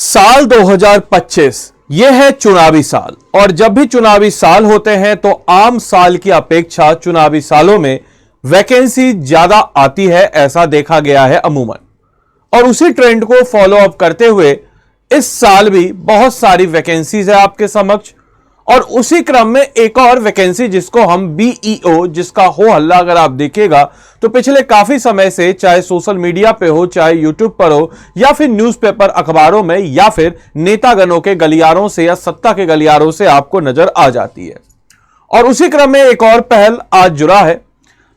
साल 2025 यह है चुनावी साल और जब भी चुनावी साल होते हैं तो आम साल की अपेक्षा चुनावी सालों में वैकेंसी ज्यादा आती है, ऐसा देखा गया है अमूमन। और उसी ट्रेंड को फॉलो अप करते हुए इस साल भी बहुत सारी वैकेंसीज है आपके समक्ष। और उसी क्रम में एक और वैकेंसी जिसको हम बीईओ, जिसका हो हल्ला अगर आप देखिएगा तो पिछले काफी समय से चाहे सोशल मीडिया पे हो, चाहे यूट्यूब पर हो, या फिर न्यूज़पेपर अखबारों में, या फिर नेतागणों के गलियारों से या सत्ता के गलियारों से आपको नजर आ जाती है। और उसी क्रम में एक और पहल आज जुड़ा है।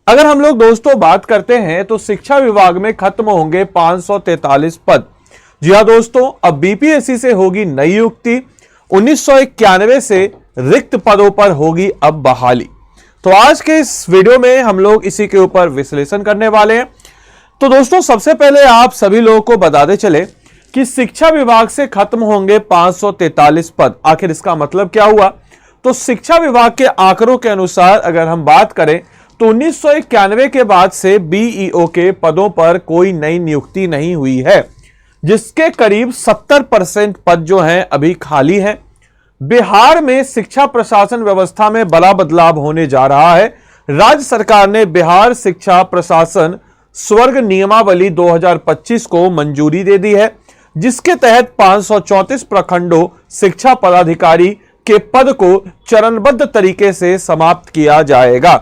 अगर हम लोग दोस्तों बात करते हैं तो शिक्षा विभाग में खत्म होंगे 543 पद। जी हां दोस्तों, अब बीपीएससी से होगी नई नियुक्ति। 1991 से रिक्त पदों पर होगी अब बहाली। तो आज के इस वीडियो में हम लोग इसी के ऊपर विश्लेषण करने वाले हैं। तो दोस्तों सबसे पहले आप सभी लोगों को बताते चले कि शिक्षा विभाग से खत्म होंगे 543 पद। आखिर इसका मतलब क्या हुआ? तो शिक्षा विभाग के आंकड़ों के अनुसार अगर हम बात करें तो 1991 के बाद से बीईओ के पदों पर कोई नई नियुक्ति नहीं हुई है, जिसके करीब 70% पद जो हैं अभी खाली हैं। बिहार में शिक्षा प्रशासन व्यवस्था में बड़ा बदलाव होने जा रहा है। राज्य सरकार ने बिहार शिक्षा प्रशासन स्वर्ग नियमावली 2025 को मंजूरी दे दी है, जिसके तहत 534 प्रखंडों शिक्षा पदाधिकारी के पद को चरणबद्ध तरीके से समाप्त किया जाएगा।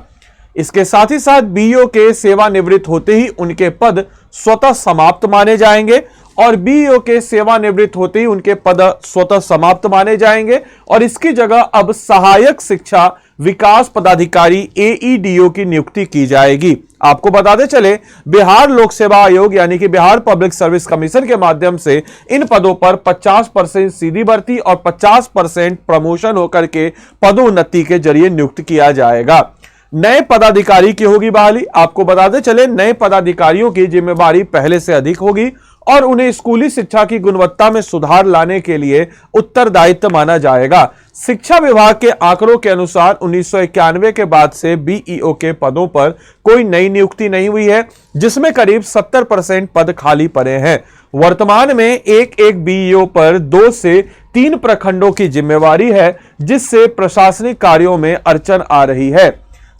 इसके साथ ही साथ बीईओ के सेवानिवृत्त होते ही उनके पद स्वतः समाप्त माने जाएंगे और बीईओ के सेवानिवृत्त होते ही उनके पद स्वतः समाप्त माने जाएंगे और इसकी जगह अब सहायक शिक्षा विकास पदाधिकारी एईडीओ की नियुक्ति की जाएगी। आपको बताते चले, बिहार लोक सेवा आयोग यानी कि बिहार पब्लिक सर्विस कमीशन के माध्यम से इन पदों पर 50% सीधी भर्ती और 50% प्रमोशन होकर के पदोन्नति के जरिए नियुक्त किया जाएगा। नए पदाधिकारी की होगी बहाली। आपको बताते चले, नए पदाधिकारियों की जिम्मेदारी पहले से अधिक होगी और उन्हें स्कूली शिक्षा की गुणवत्ता में सुधार लाने के लिए उत्तरदायित्व माना जाएगा। शिक्षा विभाग के आंकड़ों के अनुसार 1991 के बाद से बीईओ के पदों पर कोई नई नियुक्ति नहीं हुई है, जिसमें करीब 70% पद खाली पड़े हैं। वर्तमान में एक बीईओ पर 2 से 3 प्रखंडों की जिम्मेवारी है, जिससे प्रशासनिक कार्यों में अड़चन आ रही है।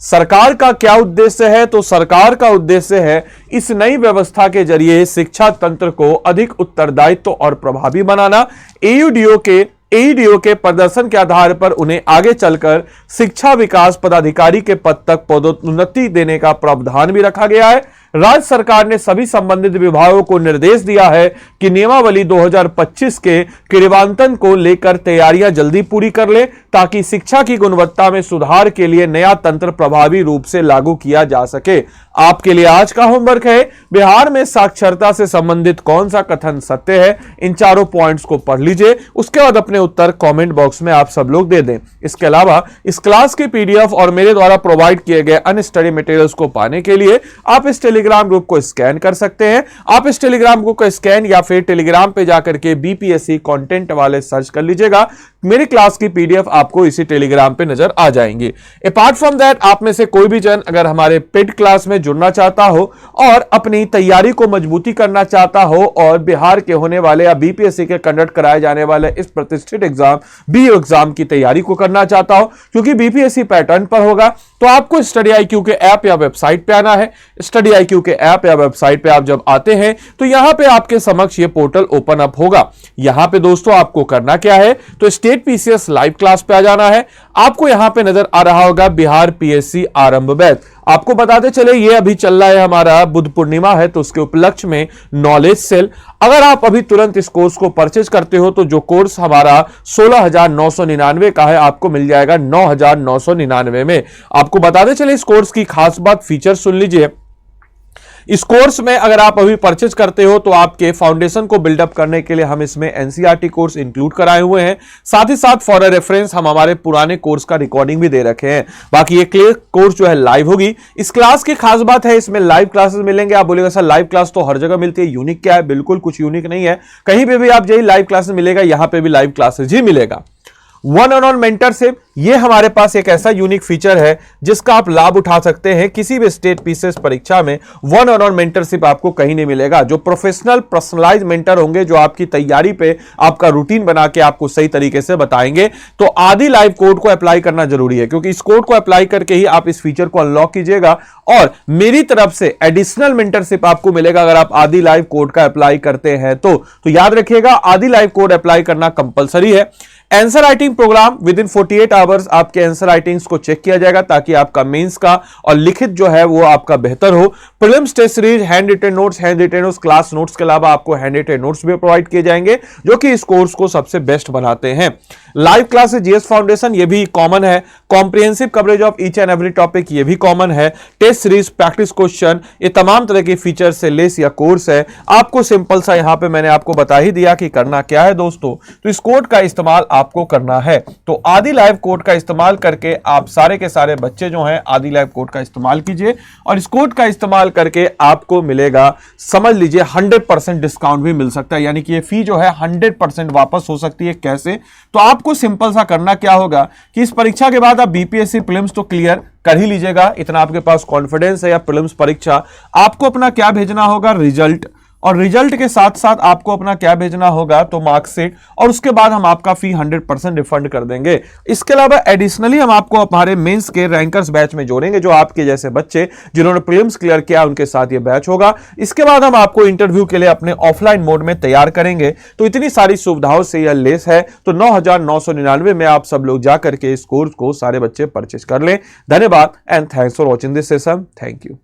सरकार का क्या उद्देश्य है? तो सरकार का उद्देश्य है इस नई व्यवस्था के जरिए शिक्षा तंत्र को अधिक उत्तरदायित्व और प्रभावी बनाना। एईडीओ के प्रदर्शन के आधार पर उन्हें आगे चलकर शिक्षा विकास पदाधिकारी के पद तक पदोन्नति देने का प्रावधान भी रखा गया है। राज्य सरकार ने सभी संबंधित विभागों को निर्देश दिया है कि नियमावली 2025 के क्रियान्वयन को लेकर तैयारियां जल्दी पूरी कर ले, ताकि शिक्षा की गुणवत्ता में सुधार के लिए नया तंत्र प्रभावी रूप से लागू किया जा सके। आपके लिए आज का होमवर्क है, बिहार में साक्षरता से संबंधित कौन सा कथन सत्य है? इन चारों पॉइंट्स को पढ़ लीजिए, उसके बाद अपने उत्तर कमेंट बॉक्स में आप सब लोग दे दें। इसके अलावा इस क्लास की पीडीएफ और मेरे द्वारा प्रोवाइड किए गए अन्य स्टडी मटेरियल्स को पाने के लिए आप इस टेलीग्राम ग्रुप को स्कैन कर सकते हैं। आप इस टेलीग्राम ग्रुप को स्कैन या फिर टेलीग्राम पे जाकर के बीपीएससी कंटेंट वाले सर्च कर लीजिएगा। मेरी क्लास की पीडीएफ आपको इसी टेलीग्राम पे नजर आ जाएंगी। अपार्ट फ्रॉम दैट, आप में से कोई भी जन अगर हमारे पेड क्लास में जुड़ना चाहता हो और अपनी तैयारी को मजबूती करना चाहता हो और बिहार के होने वाले या बीपीएससी के कंडक्ट कराए जाने वाले इस प्रतिष्ठित एग्जाम बीईओ एग्जाम की तैयारी को करना चाहता हो, क्योंकि बीपीएससी पैटर्न पर होगा, तो आपको स्टडी आईक्यू के ऐप या वेबसाइट पे आना है। स्टडी आईक्यू के ऐप या वेबसाइट पे आप जब आते हैं तो यहां पे आपके समक्ष ये पोर्टल ओपन अप होगा। यहां पे दोस्तों आपको करना क्या है? तो स्टेट पीसीएस लाइव क्लास पे आ जाना है। आपको यहां पे नजर आ रहा होगा बिहार पीएससी आरंभ बैच। आपको बताते चले, ये अभी चल रहा है, हमारा बुद्ध पूर्णिमा है, तो उसके उपलक्ष्य में नॉलेज सेल। अगर आप अभी तुरंत इस कोर्स को परचेज करते हो तो जो कोर्स हमारा 16,999 का है, आपको मिल जाएगा 9,999 में। आपको बताते चले, इस कोर्स की खास बात, फीचर सुन लीजिए। इस कोर्स में अगर आप अभी परचेज करते हो तो आपके फाउंडेशन को बिल्डअप करने के लिए हम इसमें एनसीईआरटी कोर्स इंक्लूड कराए हुए हैं। साथ ही साथ फॉर रेफरेंस हम हमारे पुराने कोर्स का रिकॉर्डिंग भी दे रखे हैं। बाकी ये क्लियर कोर्स जो है लाइव होगी। इस क्लास की खास बात है, इसमें लाइव क्लासेस मिलेंगे। आप बोलेगा सर लाइव क्लास तो हर जगह मिलती है, यूनिक क्या है? बिल्कुल कुछ यूनिक नहीं है, कहीं पे भी आप यही लाइव क्लासेस मिलेगा, यहां पे भी लाइव क्लासेस ही मिलेगा। वन ऑन वन मेंटरशिप, ये हमारे पास एक ऐसा यूनिक फीचर है जिसका आप लाभ उठा सकते हैं। किसी भी स्टेट पीसीएस परीक्षा में वन ऑन वन मेंटरशिप आपको कहीं नहीं मिलेगा। जो प्रोफेशनल पर्सनलाइज मेंटर होंगे, जो आपकी तैयारी पे आपका रूटीन बना के आपको सही तरीके से बताएंगे। तो आदि लाइव कोड को अप्लाई करना जरूरी है, क्योंकि इस कोड को अप्लाई करके ही आप इस फीचर को अनलॉक कीजिएगा और मेरी तरफ से एडिशनल मेंटरशिप आपको मिलेगा अगर आप आदि लाइव कोड का अप्लाई करते हैं तो याद रखिएगा, आदि लाइव कोड अप्लाई करना कंपलसरी है। Answer writing program within 48 hours आपके आंसर राइटिंग्स को चेक किया जाएगा ताकि आपका मेंस का और लिखित जो है वो आपका बेहतर हो। Prelims test series, handwritten notes, class notes के अलावा आपको हैंड रिटन नोट्स भी प्रोवाइड किए जाएंगे जो कि इस कोर्स को सबसे बेस्ट बनाते हैं। लाइव क्लासेस जीएस फाउंडेशन, ये भी कॉमन है। Comprehensive coverage of each and every topic, ये भी कॉमन है। टेस्ट सीरीज, प्रैक्टिस क्वेश्चन, ये तमाम तरह के फीचर से लेस या कोर्स है। आपको सिंपल सा यहां पे मैंने आपको बता ही दिया कि करना क्या है दोस्तों। तो इस कोड का इस्तेमाल आपको करना है। तो आदि लाइव कोड का इस्तेमाल करके आप सारे के सारे बच्चे जो हैं आदि लाइव कोड का इस्तेमाल कीजिए और इस कोड का इस्तेमाल करके आपको मिलेगा, समझ लीजिए 100% डिस्काउंट भी मिल सकता है, यानी कि ये फी जो है 100% वापस हो सकती है। कैसे? तो आपको सिंपल सा करना क्या होगा कि इस परीक्षा के बाद आप बीपीएससी प्रीलिम्स तो क्लियर कर ही लीजिएगा, इतना आपके पास कॉन्फिडेंस है। या प्रीलिम्स परीक्षा, आपको अपना क्या भेजना होगा? रिजल्ट, और रिजल्ट के साथ साथ आपको अपना क्या भेजना होगा? तो मार्कशीट, और उसके बाद हम आपका फी 100% रिफंड कर देंगे। इसके अलावा एडिशनली हम आपको हमारे मेंस के रैंकर्स बैच में जोड़ेंगे, जो आपके जैसे बच्चे जिन्होंने प्रीलिम्स क्लियर किया उनके साथ ये बैच होगा। इसके बाद हम आपको इंटरव्यू के लिए अपने ऑफलाइन मोड में तैयार करेंगे। तो इतनी सारी सुविधाओं से यह लेस है। तो 9,999 में आप सब लोग जाकर के इस कोर्स को सारे बच्चे परचेज कर लें। धन्यवाद and thanks for watching this session. Thank you.